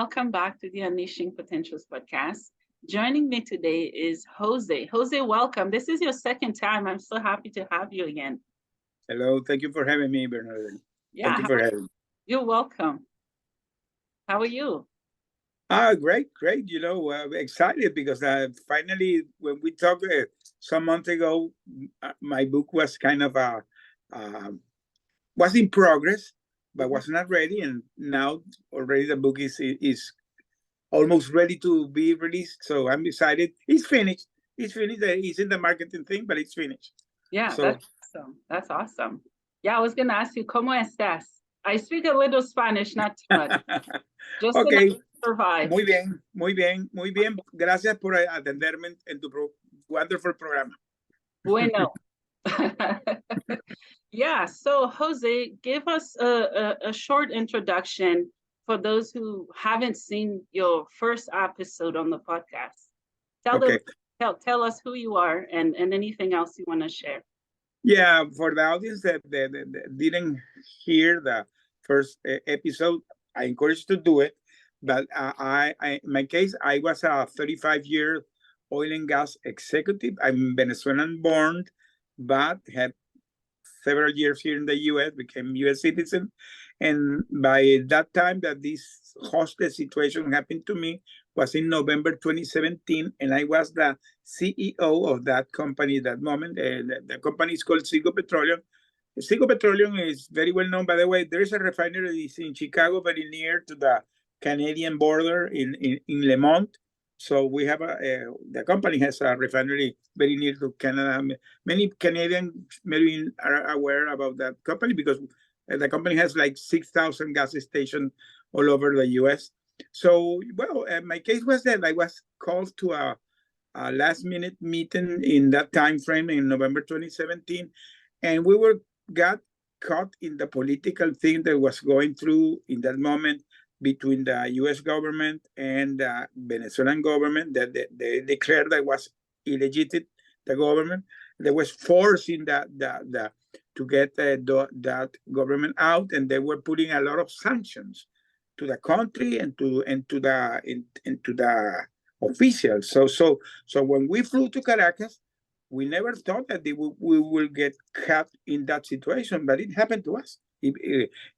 Welcome back to the Unleashing Potentials podcast. Joining me today is Jose. Jose, welcome. This is your second time. I'm so happy to have you again. Hello, thank you for having me, Bernard. Thank Yeah, you for having me. you're welcome. How are you? Great, great. Excited because finally, when we talked some months ago, my book was kind of uh, was in progress, but Mhm. was not ready, and now already the book is almost ready to be released. So I'm excited. It's finished. It's finished. It's in the marketing thing, but it's finished. Yeah, So that's awesome. That's awesome. Yeah, I was going to ask you, ¿cómo estás? I speak a little Spanish, not too much, just enough okay, to survive. muy bien, muy bien, muy bien. Gracias por atenderme en tu wonderful programa. Bueno. Yeah, so Jose, give us a short introduction for those who haven't seen your first episode on the podcast. Tell them, Okay. tell us who you are and anything else you want to share. Yeah, for the audience that didn't hear the first episode, I encourage you to do it. But in my case, I was a 35-year oil and gas executive. I'm Venezuelan born, but had several years here in the U.S., became U.S. citizen. And by that time that this hostage situation happened to me was in November 2017, and I was the CEO of that company at that moment. The company is called Sigo Petroleum. Sigo Petroleum is very well known. By the way, there is a refinery in Chicago, very near to the Canadian border in Lemont. So we have the company has a refinery very near to Canada. Many Canadians maybe are aware about that company because the company has like 6,000 gas stations all over the U.S. So, well, my case was that I was called to a last minute meeting in that time frame in November 2017, and we were got caught in the political thing that was going through in that moment between the U.S. government and the Venezuelan government that they declared that was illegitimate. The government that was forcing the to get that government out, and they were putting a lot of sanctions to the country and to the officials. So when we flew to Caracas, we never thought that we will get caught in that situation, but it happened to us.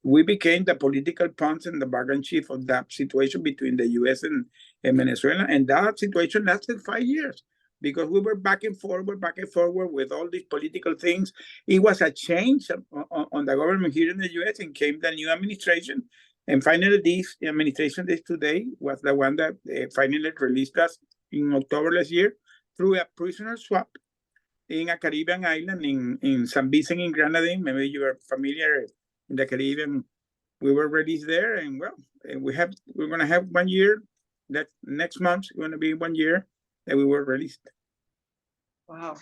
We became the political pawns and the bargain chief of that situation between the U.S. and Venezuela, and that situation lasted 5 years because we were back and forward with all these political things. It was a change on the government here in the U.S. and came the new administration. And finally, this administration this today was the one that finally released us in October last year through a prisoner swap in a Caribbean island in San Vicente in Grenadine. Maybe you are familiar in the Caribbean. We were released there, and well, we're gonna have 1 year. That next month going to be 1 year that we were released. Wow.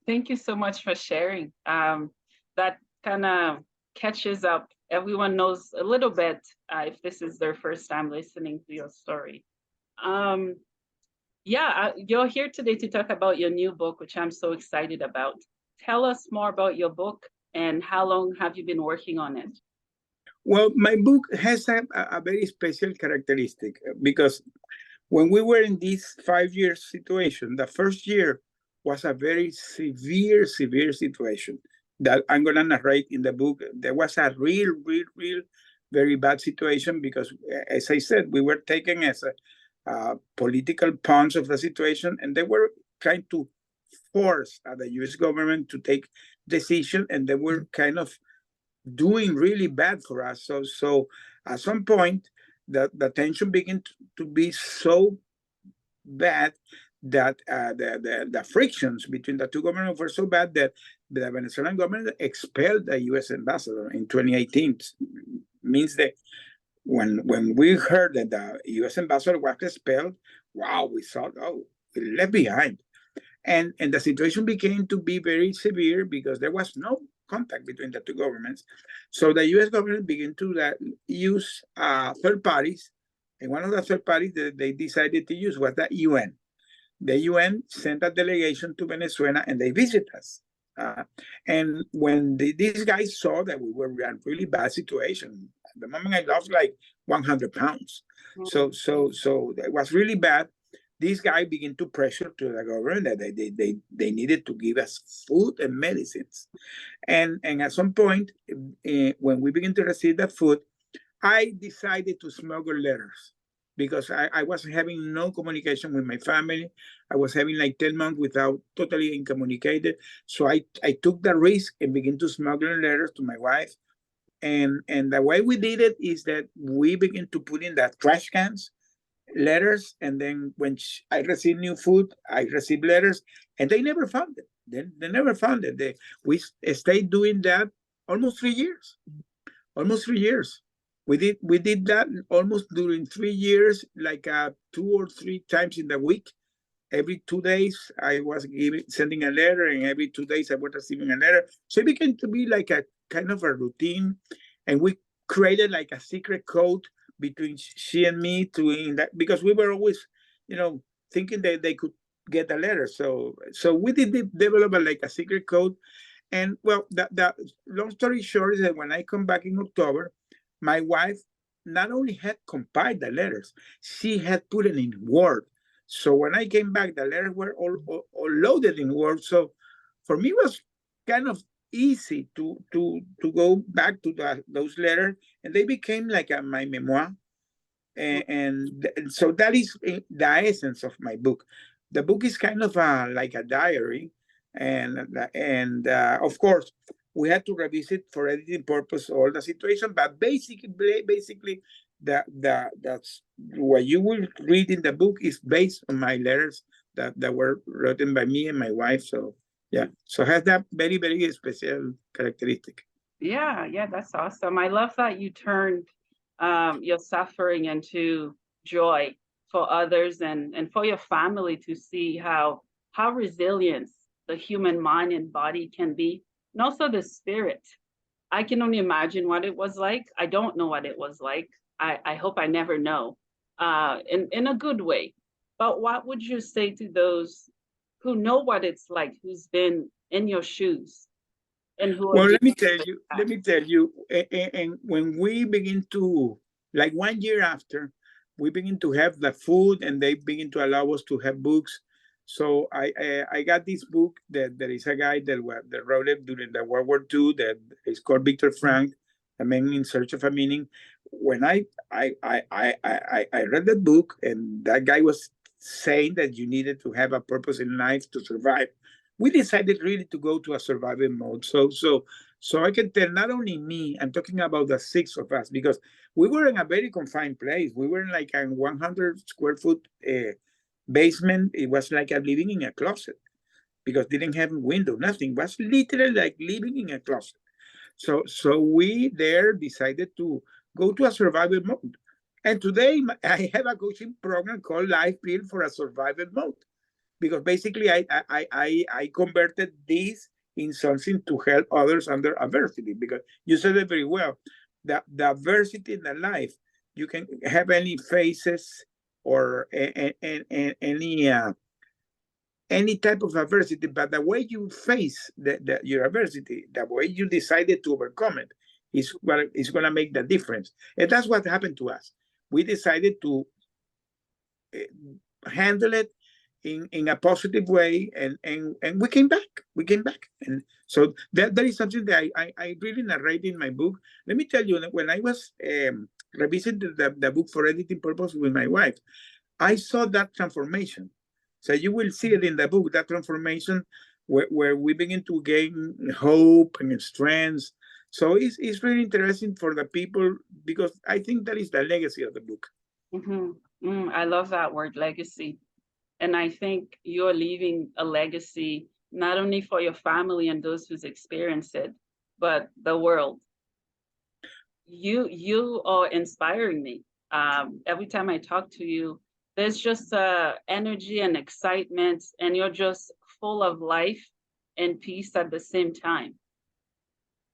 Thank you so much for sharing. That kind of catches up. Everyone knows a little bit if this is their first time listening to your story. Yeah, you're here today to talk about your new book, which I'm so excited about. Tell us more about your book and how long have you been working on it? Well, my book has a very special characteristic because when we were in this 5 year situation, the first year was a very severe situation that I'm going to narrate in the book. There was a real, very bad situation because, as I said, we were taken as a political pawns of the situation, and they were trying to force the U.S. government to take decision, and they were kind of doing really bad for us. So at some point, the tension began to be so bad that the frictions between the two governments were so bad that the Venezuelan government expelled the U.S. ambassador in 2018. Means that when we heard that the U.S. ambassador was expelled, wow, we thought, oh, we're left behind. And the situation became to be very severe because there was no contact between the two governments. So the U.S. government began to use third parties, and one of the third parties that they decided to use was the UN. The UN sent a delegation to Venezuela, and they visited us. And when these guys saw that we were in a really bad situation, at the moment I lost like 100 pounds. So it was really bad. This guy began to pressure to the government that they needed to give us food and medicines. And at some point, when we began to receive that food, I decided to smuggle letters because I was having no communication with my family. I was having like 10 months without totally incommunicated. So I took the risk and began to smuggle letters to my wife. And the way we did it is that we began to put in the trash cans letters, and then when I received new food, I received letters, and they never found it. They never found it. We stayed doing that almost 3 years. Almost 3 years. We did that almost during 3 years, like 2 or 3 times in the week. Every 2 days, I was sending a letter, and every 2 days, I was receiving a letter. So it began to be like a kind of a routine, and we created like a secret code between she and me to in that, because we were always, thinking that they could get the letter. So we did develop like a secret code. And well, the long story short is that when I come back in October, my wife not only had compiled the letters, she had put it in Word. So when I came back, the letters were all loaded in Word. So for me, it was kind of easy to go back to those letters, and they became like my memoir. And so that is the essence of my book. The book is kind of like a diary, and of course we had to revisit for editing purpose all the situation, but basically that's what you will read in the book is based on my letters that were written by me and my wife. So yeah, so it has that very, very special characteristic. Yeah, that's awesome. I love that you turned your suffering into joy for others and for your family to see how resilient the human mind and body can be, and also the spirit. I can only imagine what it was like. I don't know what it was like. I hope I never know, in a good way. But what would you say to those who know what it's like, who's been in your shoes and who are Well, dealing let me tell with you, that? and when we begin to, like 1 year after, we begin to have the food, and they begin to allow us to have books. So I got this book that there is a guy that wrote it during the World War II that is called Victor Frank, A Man in Search of a Meaning. When I read that book, and that guy was saying that you needed to have a purpose in life to survive, we decided really to go to a survival mode. So I can tell not only me, I'm talking about the six of us, because we were in a very confined place. We were in like a 100 square foot basement. It was like a living in a closet because didn't have a window, nothing. It was literally like living in a closet. So we there decided to go to a survival mode. And today I have a coaching program called Life Built for a Survival Mode, because basically I converted this in something to help others under adversity, because you said it very well. The adversity in the life, you can have any phases or any type of adversity, but the way you face your adversity, the way you decided to overcome it, is what is going to make the difference. And that's what happened to us. We decided to handle it in a positive way, and we came back. And so that is something that I really narrate in my book. Let me tell you, when I was revisiting the book for editing purpose with my wife, I saw that transformation. So you will see it in the book, that transformation where we begin to gain hope and strength. So it's really interesting for the people, because I think that is the legacy of the book. I love that word, legacy. And I think you're leaving a legacy not only for your family and those who's experienced it, but the world. You are inspiring me. Every time I talk to you, there's just energy and excitement, and you're just full of life and peace at the same time.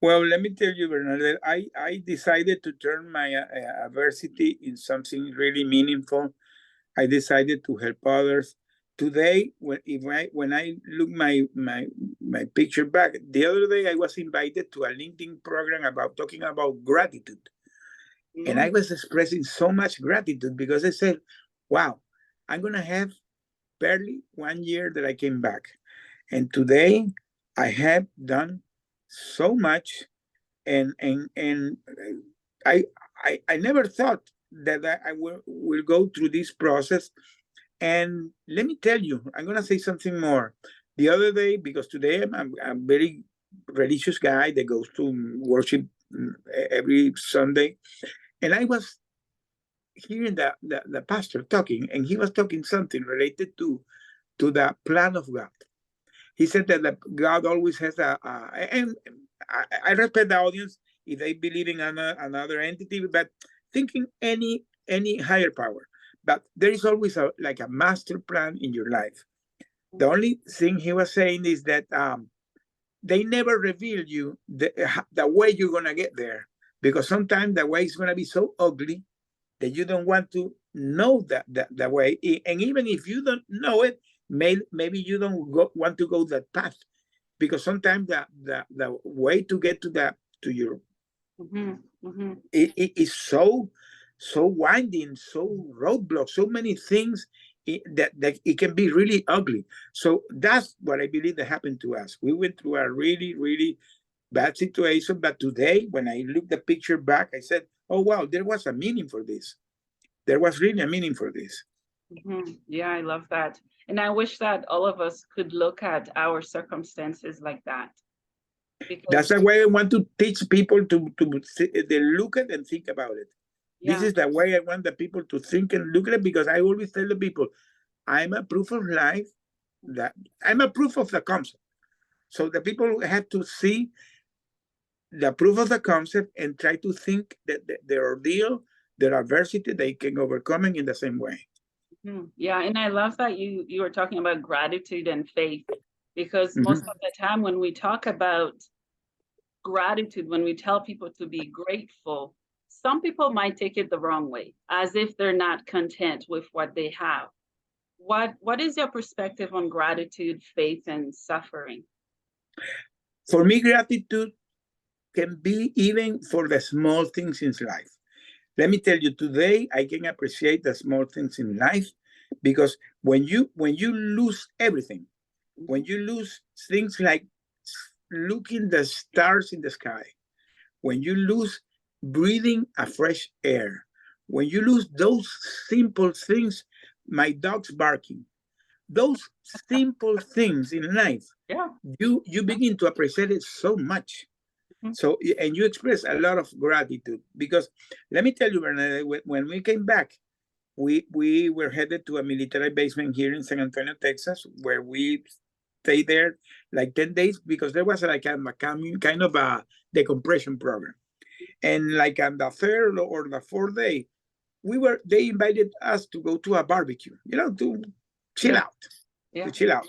Well, let me tell you, Bernadette, I decided to turn my adversity in something really meaningful. I decided to help others. Today, when I look my picture back, the other day I was invited to a LinkedIn program about talking about gratitude. And I was expressing so much gratitude because I said, wow, I'm going to have barely 1 year that I came back. And today I have done so much. And I, I never thought that I will go through this process. And let me tell you, I'm going to say something more. The other day, because today I'm a very religious guy that goes to worship every Sunday. And I was hearing the pastor talking, and he was talking something related to the plan of God. He said that God always has and I respect the audience if they believe in another entity, but thinking any higher power. But there is always like a master plan in your life. The only thing he was saying is that they never reveal you the way you're gonna get there, because sometimes the way is gonna be so ugly that you don't want to know that way. And even if you don't know it, maybe you don't want to go that path, because sometimes the way to get to your it is so winding, so roadblock, so many things that it can be really ugly. So that's what I believe that happened to us. We went through a really bad situation, but today when I look the picture back, I said, oh wow, there was a meaning for this. There was really a meaning for this. Yeah, I love that. And I wish that all of us could look at our circumstances like that. That's Because the way I want to teach people to they look at and think about it. This yeah, is the way I want the people to think and look at it, because I always tell the people, I'm a proof of life, that I'm a proof of the concept. So the people have to see the proof of the concept and try to think that their ordeal, their adversity, they can overcome it in the same way. Yeah, and I love that you were talking about gratitude and faith, because most Mhm. of the time when we talk about gratitude, when we tell people to be grateful, some people might take it the wrong way, as if they're not content with what they have. What is your perspective on gratitude, faith, and suffering? For me, gratitude can be even for the small things in life. Let me tell you, today I can appreciate the small things in life, because when you lose everything, when you lose things like looking the stars in the sky, when you lose breathing a fresh air, when you lose those simple things, my dog's barking, those simple things in life, Yeah. you begin to appreciate it so much. So, and you express a lot of gratitude, because let me tell you, Bernadette, when we came back, we were headed to a military basement here in San Antonio, Texas, where we stayed there like 10 days, because there was like a kind of a decompression program. And like on the third or the fourth day, they invited us to go to a barbecue, to chill Yeah. out, Yeah. to chill out.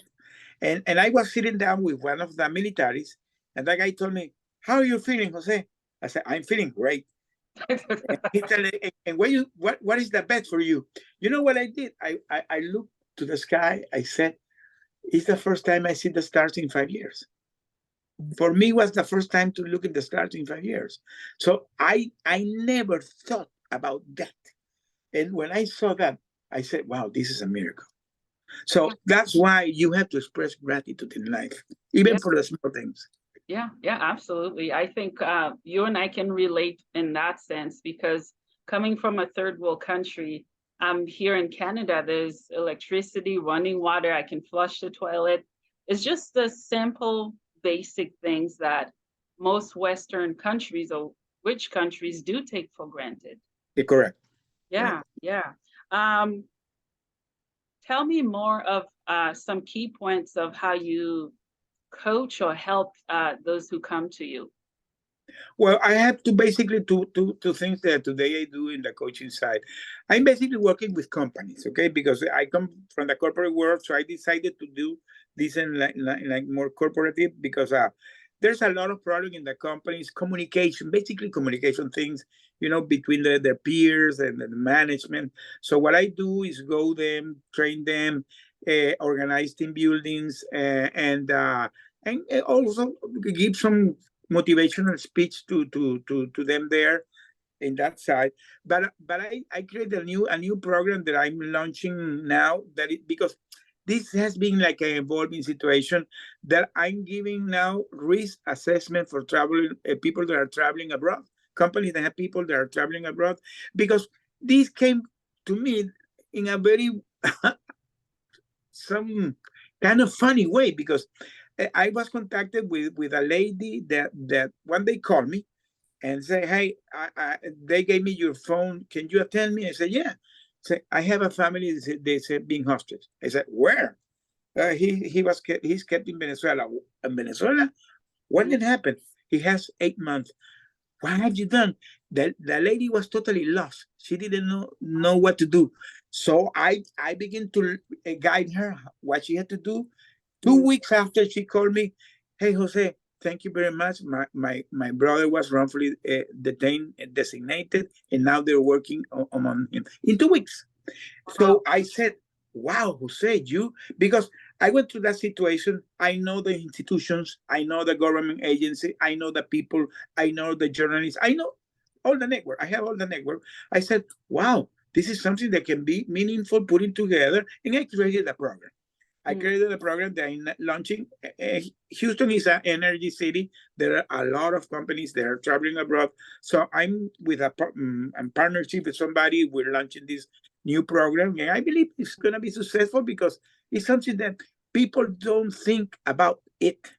And I was sitting down with one of the militaries, and that guy told me, "How are you feeling, Jose?" I said, "I'm feeling great." And he told me, "And what is the best for you?" You know what I did? I looked to the sky. I said, "It's the first time I see the stars in 5 years." For me, it was the first time to look at the stars in 5 years. So I never thought about that. And when I saw that, I said, "Wow, this is a miracle." So that's why you have to express gratitude in life, Yeah. even for the small things. Yeah, yeah, absolutely. I think you and I can relate in that sense, because coming from a third world country, here in Canada, there's electricity, running water, I can flush the toilet. It's just the simple, basic things that most Western countries or rich countries do take for granted. Yeah, correct. Yeah, Correct. yeah. Um, Tell me more of some key points of how you coach or help those who come to you. Well, I have to basically two things that today I do in the coaching side. I'm basically working with companies, okay? Because I come from the corporate world, so I decided to do this in like more corporative, because there's a lot of problem in the companies, communication, basically communication things, between their peers and the management. So what I do is go them, train them, organize team buildings, and also give some motivational speech to them there, in that side. But I created a new program that I'm launching now, because this has been like an evolving situation, that I'm giving now risk assessment for traveling people that are traveling abroad, companies that have people that are traveling abroad, because this came to me in a very some kind of funny way, because I was contacted with a lady that one day called me and say, "Hey, they gave me your phone. Can you attend me?" I said, "Yeah." Say, "I have a family." They said being hostage. I said, "Where?" He's kept in Venezuela. In Venezuela, when did it happen? He has 8 months. What have you done? The lady was totally lost. She didn't know what to do. So I began to guide her what she had to do. 2 weeks after, she called me, "Hey, Jose, thank you very much. My brother was wrongfully detained and designated, and now they're working on him in 2 weeks." So I said, "Wow, Jose, because I went through that situation. I know the institutions, I know the government agency, I know the people, I know the journalists, I know all the network. I have all the network." I said, "Wow, this is something that can be meaningful putting together," and I created a program. I created a program that I'm launching. Houston is an energy city. There are a lot of companies that are traveling abroad. So I'm with a partnership with somebody. We're launching this new program, and I believe it's going to be successful because it's something that people don't think about it,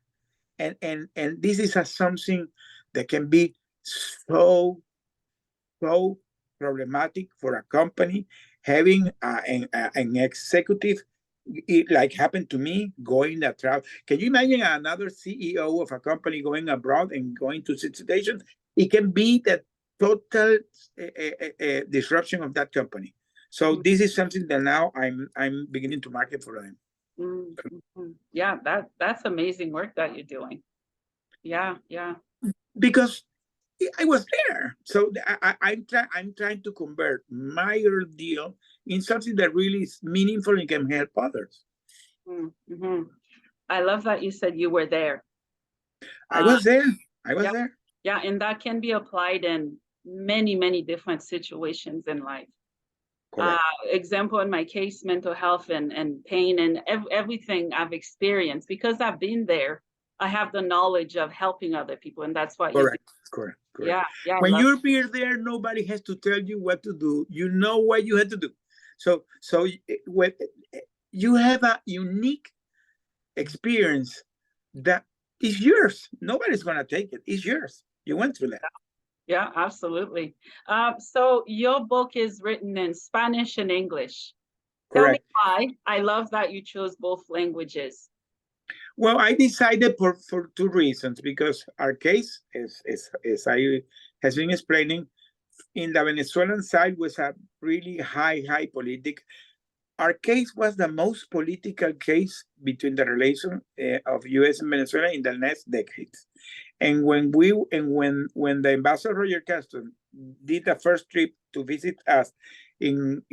and this is something that can be so problematic for a company having an executive, like happened to me, going that travel. Can you imagine another CEO of a company going abroad and going to situations? It can be the total disruption of that company. So this is something that now I'm beginning to market for them. Yeah, that's amazing work that you're doing. Yeah. Because I was there. So I'm trying to convert my ordeal in something that really is meaningful and can help others. I love that you said you were there. I was there. There. Yeah, and that can be applied in many different situations in life. Example, in my case, mental health and pain and everything I've experienced, because I've been there, I have the knowledge of helping other people, and that's what you do. Correct. Yeah. When you're there, nobody has to tell you what to do. You know what you have to do. So when you have a unique experience that is yours, nobody's gonna take it. It's yours. You went through that. Yeah, absolutely. So your book is written in Spanish and English. Tell me why. I love that you chose both languages. Well, I decided for 2 reasons, because our case, as I has been explaining, in the Venezuelan side was a really high politic. Our case was the most political case between the relation of U.S. and Venezuela in the next decades. And when the ambassador Roger Castro did the first trip to visit us in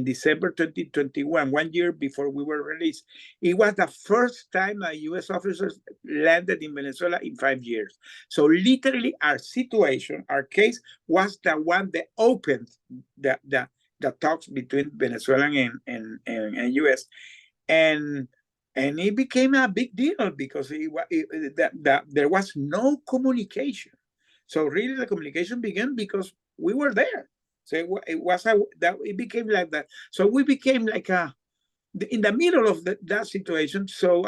December 2021, 1 year before we were released, it was the first time a U.S. officer landed in Venezuela in 5 years. So literally, our situation, our case, was the one that opened the talks between Venezuelan and U.S. and it became a big deal because there was no communication. So really, the communication began because we were there. So it became like that. So we became like in the middle of that situation. So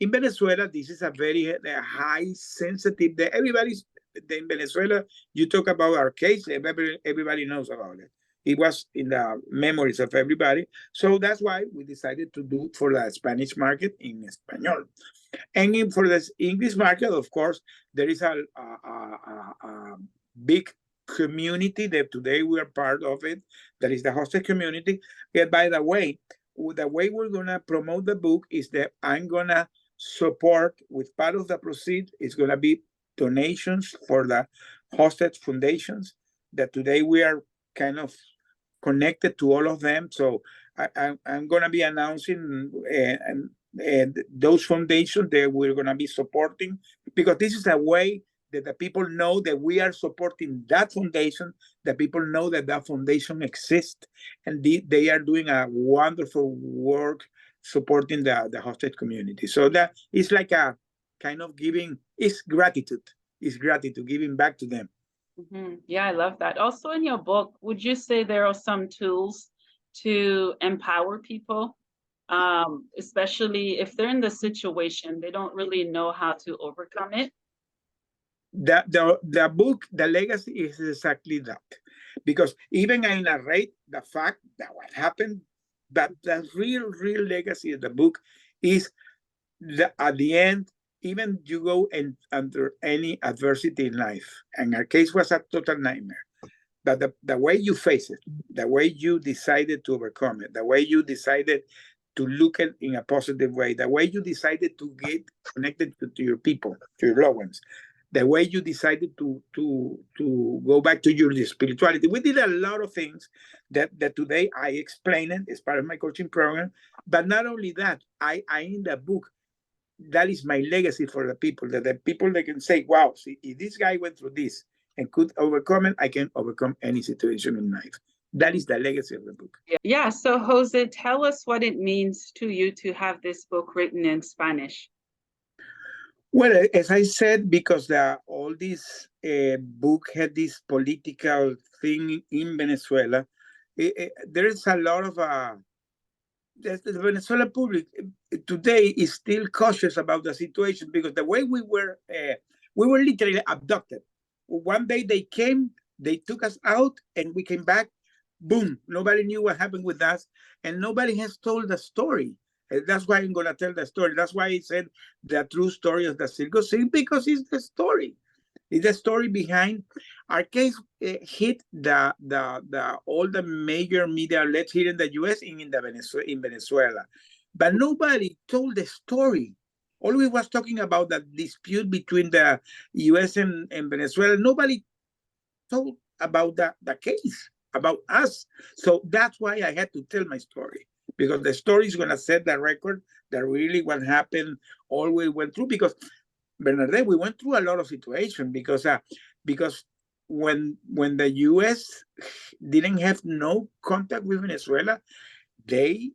in Venezuela, this is a very high sensitive. Everybody's in Venezuela. You talk about our case, everybody knows about it. It was in the memories of everybody. So that's why we decided to do for the Spanish market in Espanol. And for the English market, of course, there is a big community that today we are part of it. That is the hostage community. And by the way we're going to promote the book is that I'm going to support, with part of the proceeds, it's going to be donations for the hostage foundations that today we are kind of connected to all of them. So I'm going to be announcing those foundations that we're going to be supporting, because this is a way that the people know that we are supporting that foundation, that people know that that foundation exists, and they are doing a wonderful work supporting the hostage community. So that is like a kind of giving, it's gratitude, giving back to them. Yeah, I love that. Also in your book, would you say there are some tools to empower people, especially if they're in the situation, they don't really know how to overcome it? The book, The Legacy, is exactly that. Because even I narrate the fact that what happened, but the real legacy of the book is that at the end, even you go under any adversity in life, and our case was a total nightmare, but the way you face it, the way you decided to overcome it, the way you decided to look at it in a positive way, the way you decided to get connected to your people, to your loved ones, the way you decided to go back to your spirituality. We did a lot of things that today I explain it as part of my coaching program. But not only that, I in the book, that is my legacy for the people, that the people that can say, wow, see, if this guy went through this and could overcome it, I can overcome any situation in life. That is the legacy of the book. Yeah. So Jose, tell us what it means to you to have this book written in Spanish. Well, as I said, because all this book had this political thing in Venezuela, there is a lot of the Venezuelan public today is still cautious about the situation, because the way we were literally abducted. One day they came, they took us out, and we came back. Boom! Nobody knew what happened with us, and nobody has told the story. That's why I'm gonna tell the story. That's why I said the true story of the Circo Scene, because it's the story. It's the story behind our case. Hit the all the major media outlets here in the U.S. and in Venezuela, but nobody told the story. Always was talking about the dispute between the U.S. and Venezuela. Nobody told about the case, about us. So that's why I had to tell my story, because the story is going to set the record that really what happened, all we went through. Because Bernadette, we went through a lot of situations, because when the U.S. didn't have no contact with Venezuela, they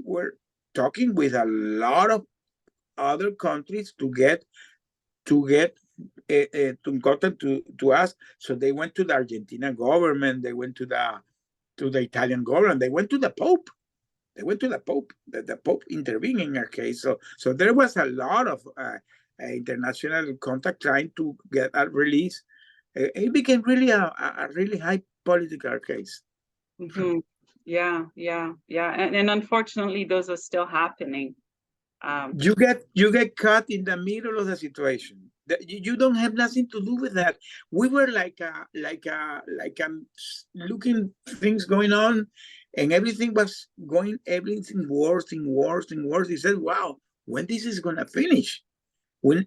were talking with a lot of other countries to get to contact to us. So they went to the Argentina government, they went to the Italian government, they went to the Pope. They went to the Pope. The Pope intervened in our case. So there was a lot of international contact trying to get a release. It became really a really high political case. Yeah. And unfortunately, those are still happening. You get caught in the middle of the situation. You don't have nothing to do with that. We were like looking things going on, and everything was everything worse and worse and worse. He said, "Wow, when this is gonna finish?" We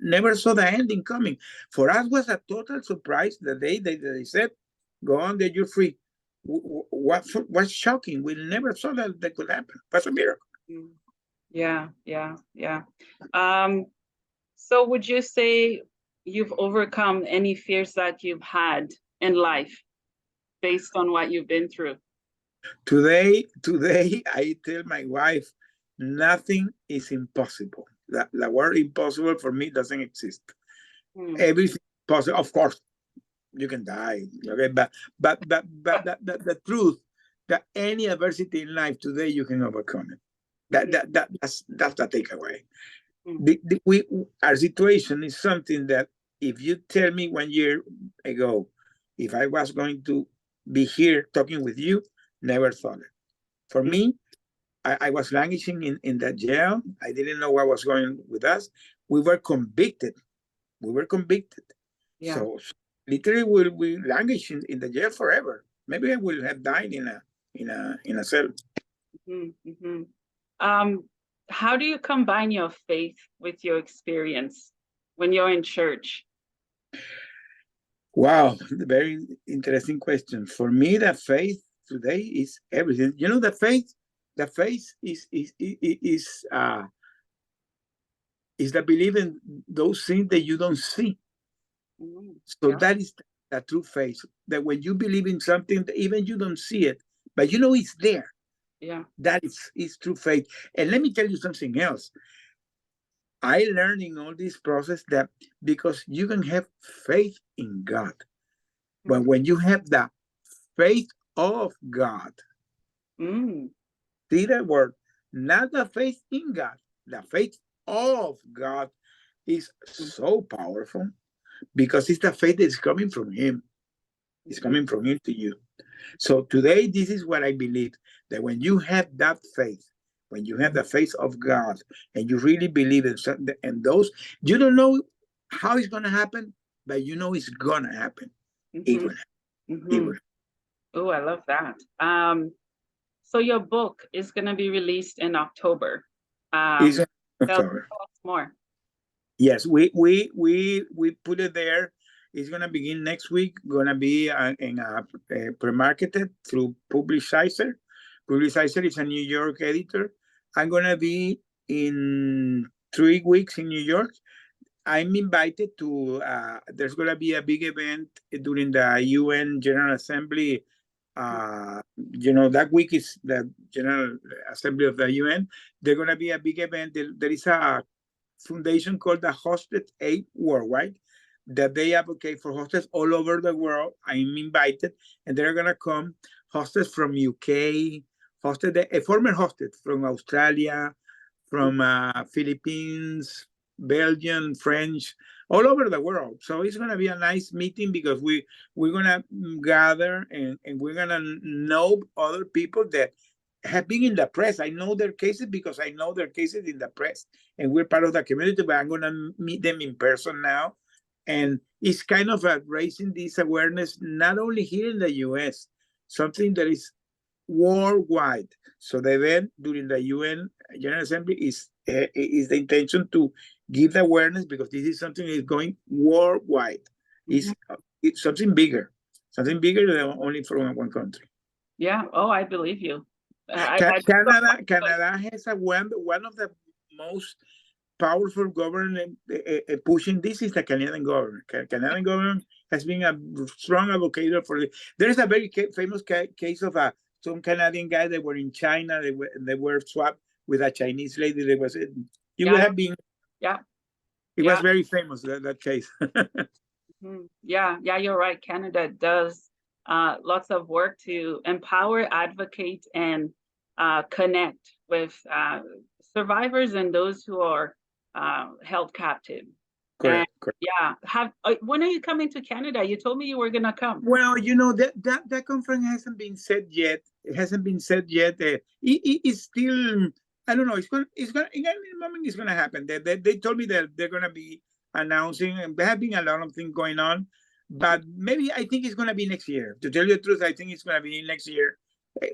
never saw the ending coming. For us, was a total surprise the day they said, "Go on, that you're free." What was shocking? We never saw that could happen. It was a miracle. Yeah. So would you say you've overcome any fears that you've had in life based on what you've been through? Today, I tell my wife, nothing is impossible. The word impossible for me doesn't exist. Everything possible. Of course, you can die. Okay, but the truth that any adversity in life today you can overcome it. That's the takeaway. Our situation is something that if you tell me 1 year ago, if I was going to be here talking with you, never thought it. For me, I was languishing in that jail. I didn't know what was going with us. We were convicted. Yeah. So literally we'll be languishing in the jail forever. Maybe I will have died in a cell. How do you combine your faith with your experience when you're in church? Wow, very interesting question. For me, the faith today is everything. You know, the faith is Is that believe in those things that you don't see. So Yeah, that is the true faith. That when you believe in something that even you don't see it, but you know it's there. yeah. That is true faith. And let me tell you something else. I learned in all this process that because you can have faith in God, but when you have the faith of God, Mm. see that word, not the faith in God, the faith of God is so powerful because it's the faith that's coming from Him. It's coming from Him to you. So today, this is what I believe, that when you have that faith, when you have the faith of God, and you really believe in something, and those, you don't know how it's going to happen, but you know it's going to happen. It will. It will. Oh, I love that. So your book is going to be released in October. It's Um, Tell October. us more. Yes, we put it there. It's gonna begin next week. Gonna be in pre-marketed through Publisher. Publisher is a New York editor. I'm gonna be in 3 weeks in New York. I'm invited to. There's gonna be a big event during the UN General Assembly. That week is the General Assembly of the UN. There's gonna be a big event. There is a foundation called the Hosted Aid Worldwide that they advocate for hostels all over the world. I'm invited, and they're gonna come hostels from UK, a former hosted from Australia, from Philippines, Belgium, French, all over the world. So it's gonna be a nice meeting because we're gonna gather and we're gonna know other people that have been in the press. I know their cases because I know their cases in the press, and we're part of the community. But I'm gonna meet them in person now, and it's kind of raising this awareness not only here in the U.S., something that is worldwide. So the event during the UN General Assembly is the intention to give the awareness because this is something that is going worldwide. It's something bigger than only from one country. Yeah. Oh, I believe you. I Canada has one of the most powerful government pushing this is the Canadian government. Canadian government has been a strong advocate for it. There is a very famous case of some Canadian guys that were in China. They were swapped with a Chinese lady. That was it. You would yeah, have been. yeah, It was yeah. very famous that case. Yeah, yeah, you're right. Canada does lots of work to empower, advocate, and connect with survivors and those who are held captive. And Correct. Correct. yeah, when are you coming to Canada? You told me you were gonna come. Well, that conference hasn't been said yet. It hasn't been said yet. It's still. I don't know. It's gonna. In any moment, it's gonna happen. They told me that they're gonna be announcing, and there have been a lot of things going on. But maybe I think it's gonna be next year. To tell you the truth, I think it's gonna be next year.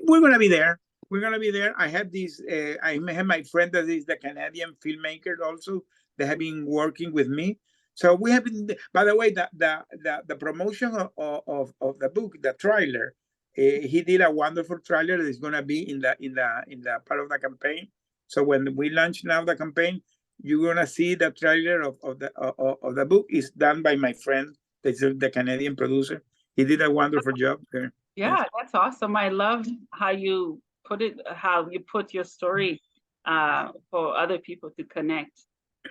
We're gonna be there. We're gonna be there. I have this. I have my friend that is the Canadian filmmaker also. They have been working with me. So we have been. By the way, the promotion of the book, the trailer, he did a wonderful trailer that is going to be in the part of the campaign. So when we launch now the campaign, you're going to see the trailer of the book is done by my friend, that's the Canadian producer. He did a wonderful job there. Yeah, that's awesome. I love how you put it, how you put your story for other people to connect.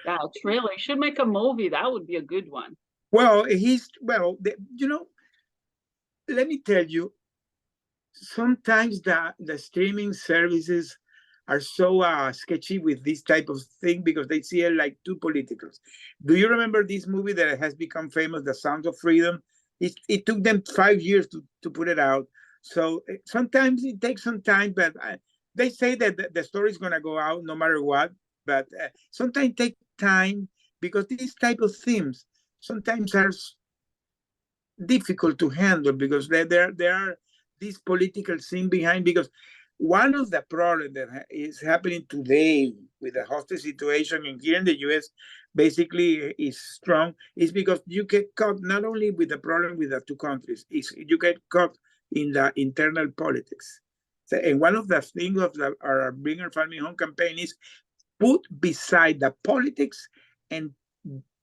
Yeah, trailer. You should make a movie. That would be a good one. Well, let me tell you, sometimes the streaming services are so sketchy with this type of thing because they see it like too political. Do you remember this movie that has become famous, The Sound of Freedom? It took them 5 years to put it out. So sometimes it takes some time, but they say that the story is going to go out no matter what. But sometimes take time because these type of themes sometimes are difficult to handle because there are this political thing behind. Because one of the problems that is happening today with the hostage situation in here in the US basically is strong is because you get caught not only with the problem with the two countries, is you get caught in the internal politics. So, and one of the things of our Bring Our Family Home campaign is put beside the politics and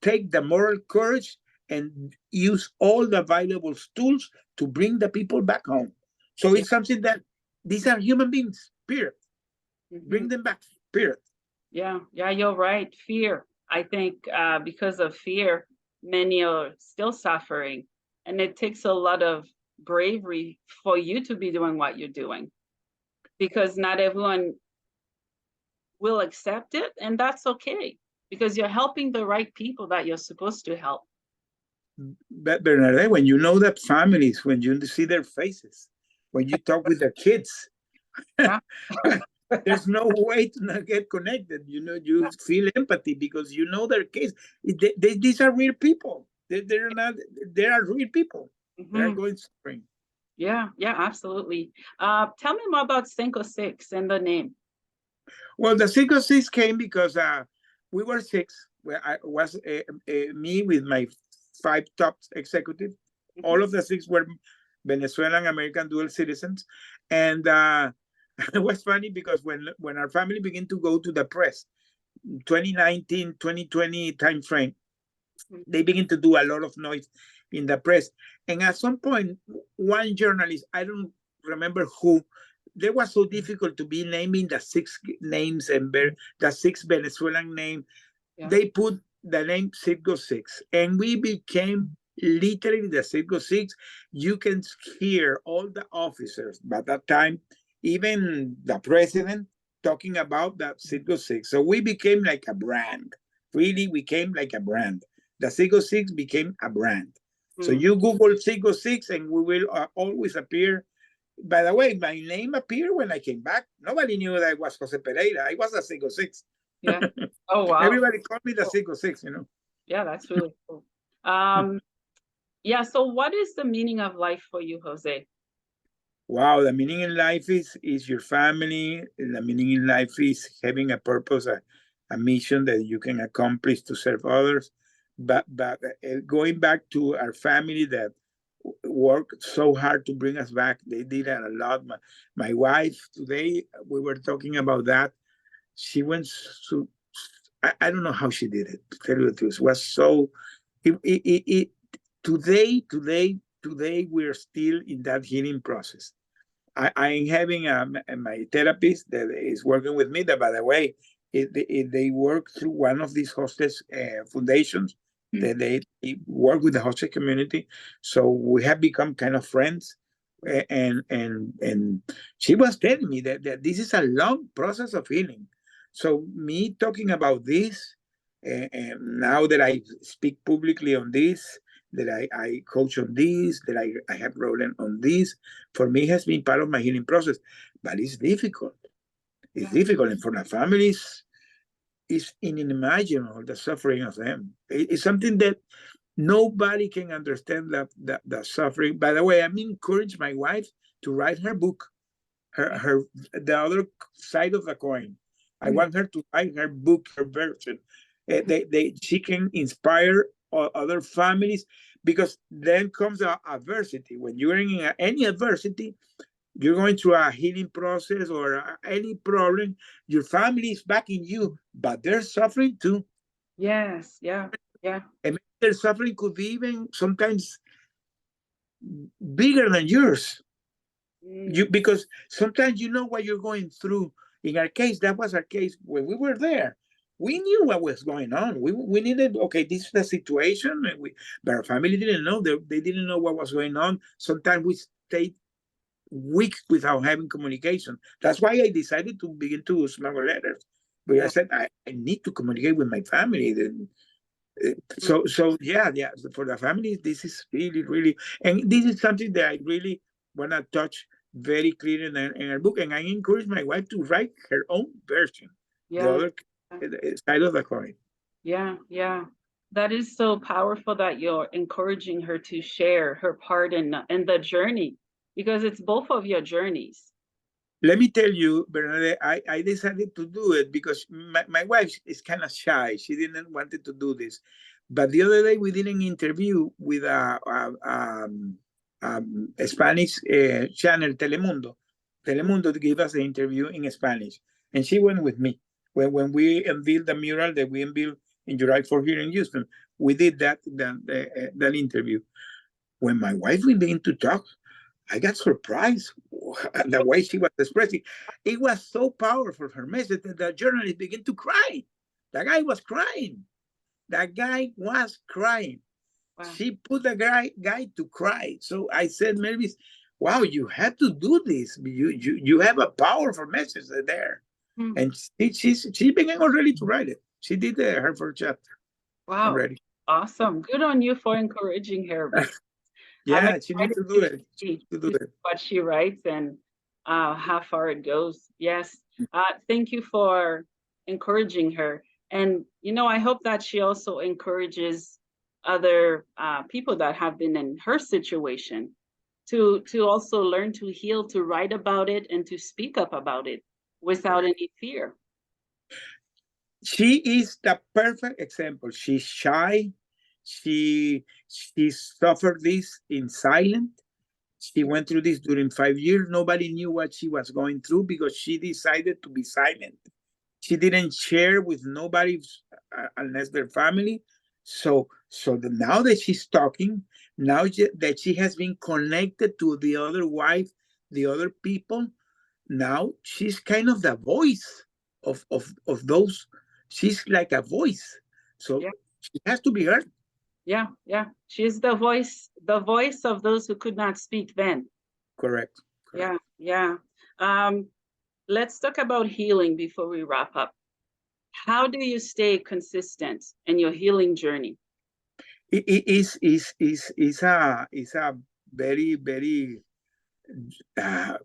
take the moral courage and use all the available tools to bring the people back home. So Yeah. it's something that these are human beings, period. Bring Mhm. them back, period. Yeah, yeah, you're right. Fear. I think because of fear, many are still suffering. And it takes a lot of bravery for you to be doing what you're doing because not everyone will accept it. And that's okay because you're helping the right people that you're supposed to help. But Bernadette, when you know the families, when you see their faces, when you talk with the kids, Yeah. there's no way to not get connected. You know, you feel empathy because you know their case. These are real people. They're not. They are real people. They are Mhm. going suffering. Yeah, yeah, absolutely. Tell me more about Cinco Six and the name. Well, the single six came because we were six. Well, I was me with my five top executives. Mhm. All of the six were Venezuelan American dual citizens, and it was funny because when our family began to go to the press, 2019, 2020 time frame, Mhm. they begin to do a lot of noise in the press. And at some point, one journalist, I don't remember who, there was so difficult to be naming the six names and the six Venezuelan name. Yeah. They put the name Citgo Six, and we became literally the Citgo Six. You can hear all the officers by that time, even the president, talking about that Citgo Six. So we became like a brand. Really, we came like a brand. The Citgo Six became a brand. So Mm. you Google Citgo Six, and we will always appear. By the way, my name appeared when I came back. Nobody knew that I was Jose Pereira. I was a Citgo Six. Yeah. Oh, wow. Everybody called me the Cool. Citgo Six. Yeah, that's really cool. Um, yeah, so what is the meaning of life for you, Jose? Wow, the meaning in life is your family. The meaning in life is having a purpose, a mission that you can accomplish to serve others. But going back to our family that worked so hard to bring us back, they did a lot. My wife today, we were talking about that. She went to, I don't know how she did it. To tell you the truth, it was so. It today we're still in that healing process. I'm having my therapist that is working with me. That, by the way, they work through one of these hostage foundations. Mm. That they work with the hostage community, so we have become kind of friends. And she was telling me that this is a long process of healing. So me talking about this, and now that I speak publicly on this, that I coach on this, that I have rolling on this, for me has been part of my healing process. But it's difficult. It's Yeah. difficult. And for the families, it's unimaginable the suffering of them. It's something that nobody can understand the suffering. By the way, I'm encouraging my wife to write her book, Yeah. her the other side of the coin. I Mm. want her to write her book, her version. Mhm. She can inspire other families, because then comes adversity. When you're in any adversity, you're going through a healing process or any problem, your family is backing you, but they're suffering too. Yes, yeah, yeah. And their suffering could be even sometimes bigger than yours. Mm. Because sometimes you know what you're going through. In our case, that was our case when we were there. We knew what was going on. We needed, okay, this is the situation. But our family didn't know. They didn't know what was going on. Sometimes we stayed weeks without having communication. That's why I decided to begin to smuggle letters. But I Yeah. said, I need to communicate with my family. Mm. So yeah. So for the families, this is really, and this is something that I really want to touch very clear in our book. And I encourage my wife to write her own version, the Yeah. other side of the coin. Yeah, yeah. That is so powerful that you're encouraging her to share her part in the journey because it's both of your journeys. Let me tell you, Bernadette, I decided to do it because my wife is kind of shy. She didn't wanted to do this. But the other day we did an interview with a Spanish channel, Telemundo. Mm. Telemundo gave us the interview in Spanish, and she went with me. when we unveiled the mural that we unveiled in July 4 here in Houston. We did that interview. When my wife began to talk, I got surprised the way she was expressing. It was so powerful, her message, that the journalist began to cry. The guy was crying. The guy was crying. Wow. She put the guy to cry. So I said, Melvis, wow, you had to do this. You have a powerful message there. Hmm. And she began already to write it. She did her first chapter Wow. already. Awesome. Good on you for encouraging her. I'm Yeah, she needs excited to do it. To do to see it. what she writes and how far it goes. Yes. Thank you for encouraging her. And, I hope that she also encourages other people that have been in her situation to also learn to heal, to write about it, and to speak up about it without any fear. She is the perfect example. She's shy. She suffered this in silence. She went through this during 5 years. Nobody knew what she was going through because she decided to be silent. She didn't share with nobody unless their family. Now that she's talking, now that she has been connected to the other wife, the other people, now she's kind of the voice of those. She's like a voice. So Yeah. she has to be heard. Yeah, yeah. She's the voice of those who could not speak then. Correct. Yeah, yeah. Um, let's talk about healing before we wrap up. How do you stay consistent in your healing journey? It is a very, very uh,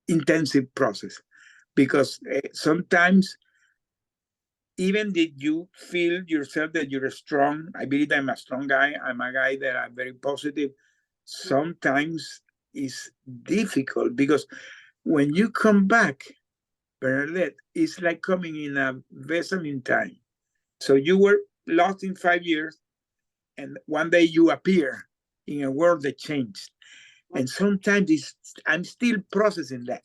intensive process, because sometimes, even that you feel yourself that you're strong. I believe I'm a strong guy. I'm a guy that I'm very positive. Sometimes it's difficult, because when you come back, Bernadette, it's like coming in a vessel in time. So you were lost in 5 years, and one day you appear in a world that changed. And sometimes I'm still processing that.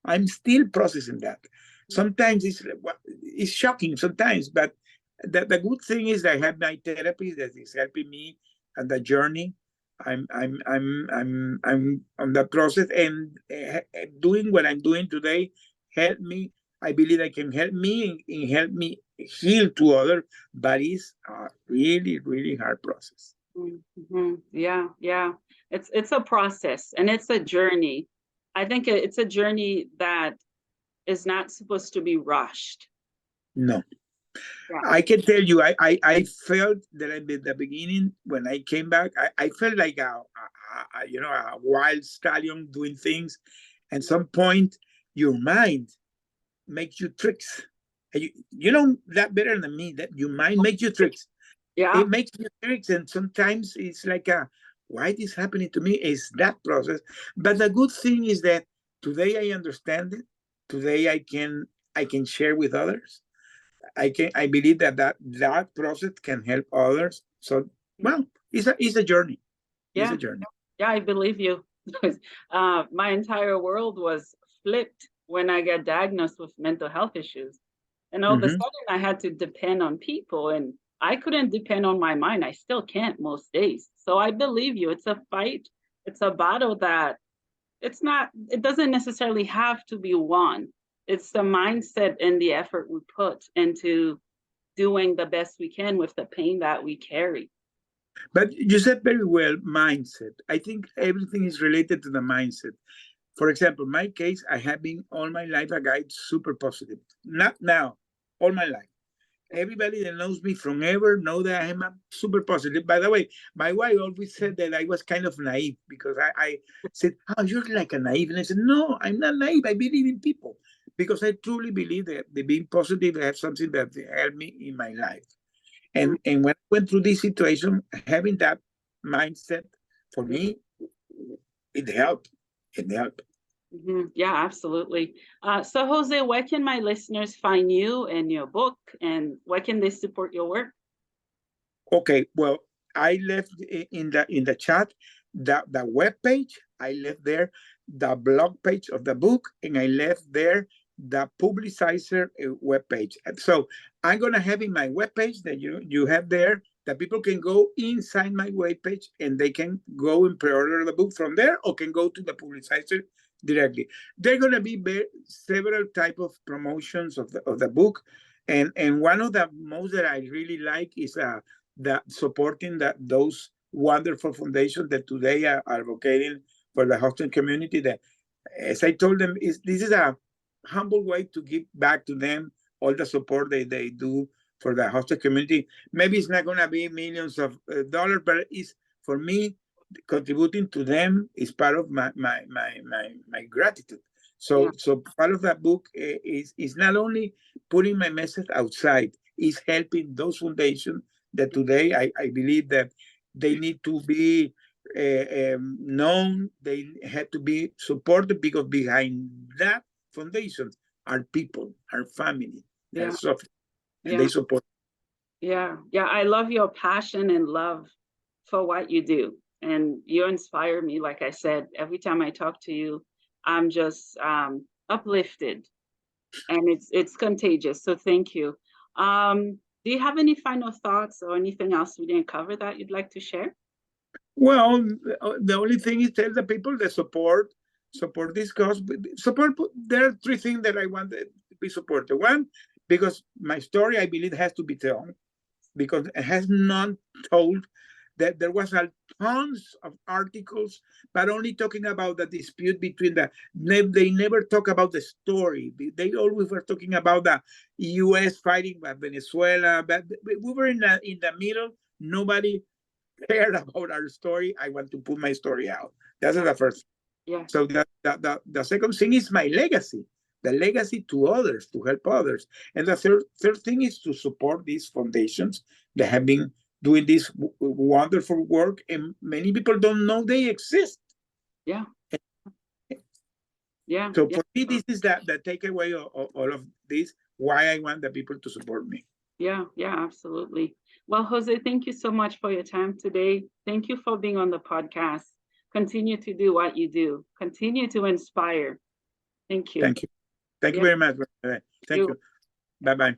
I'm still processing that. Sometimes it's shocking sometimes, but the good thing is I have my therapy that is helping me on the journey. I'm on the process, and doing what I'm doing today help me. I believe I can help me and help me heal to others, but it's a really, really hard process. Mm-hmm. Yeah, yeah. It's a process and it's a journey. I think it's a journey that is not supposed to be rushed. No. Yeah. I can tell you, I felt that at the beginning when I came back, I felt like a wild stallion doing things. At some point, your mind makes you tricks. And you know that better than me, that your mind makes you tricks. Yeah. It makes you tricks, and sometimes it's like why this happening to me is that process. But the good thing is that today I understand it. Today I can share with others. I believe that process can help others. So, well, it's a journey. It's Yeah. a journey. Yeah, I believe you. My entire world was flipped when I got diagnosed with mental health issues. And all of a Hmm. sudden, I had to depend on people, and I couldn't depend on my mind. I still can't most days. So I believe you. It's a fight, it's a battle that it doesn't necessarily have to be won. It's the mindset and the effort we put into doing the best we can with the pain that we carry. But you said very well, mindset. I think everything is related to the mindset. For example, my case, I have been all my life a guy super positive. Not now, all my life. Everybody that knows me from ever know that I am a super positive. By the way, my wife always said that I was kind of naive, because I said, "Oh, you're like a naive," and I said, "No, I'm not naive. I believe in people, because I truly believe that the being positive has something that helped me in my life." And when I went through this situation, having that mindset, for me, it helped. It helped. Mhm. Yeah, absolutely. So, Jose, where can my listeners find you and your book, and where can they support your work? Okay, well, I left in the chat the web page. I left there the blog page of the book, and I left there the publicizer webpage. So I'm gonna have in my webpage that you have there that people can go inside my webpage and they can go and pre-order the book from there, or can go to the publicizer directly. There are gonna be several type of promotions of the book, and one of the most that I really like is the supporting those wonderful foundations that today are advocating for the hosting community. That, as I told them, this is a humble way to give back to them all the support they do for the hostel community. Maybe it's not going to be millions of dollars, but it's, for me, contributing to them is part of my gratitude. So part of that book is not only putting my message outside, is helping those foundations that today I believe that they need to be known. They have to be supported, because behind that foundations are people, are family, Yeah. and so, and they support. Yeah. I love your passion and love for what you do, and you inspire me. Like I said, every time I talk to you, I'm just uplifted, and it's contagious. So thank you. Do you have any final thoughts or anything else we didn't cover that you'd like to share? Well, the only thing is tell the people that support this cause. Support. There are three things that I want to be supported. One, because my story, I believe, has to be told, because it has not told. That there was tons of articles, but only talking about the dispute between they never talk about the story. They always were talking about the U.S. fighting Venezuela, but we were in the middle. Nobody cared about our story. I want to put my story out. That's the first. Yeah. So the second thing is my legacy, the legacy to others, to help others. And the third thing is to support these foundations that have been doing this wonderful work, and many people don't know they exist. Yeah. So for me, this is the takeaway of all of this, why I want the people to support me. Yeah, absolutely. Well, Jose, thank you so much for your time today. Thank you for being on the podcast. Continue to do what you do. Continue to inspire. Thank you. Thank you. Thank you very much. Thank you. Bye-bye.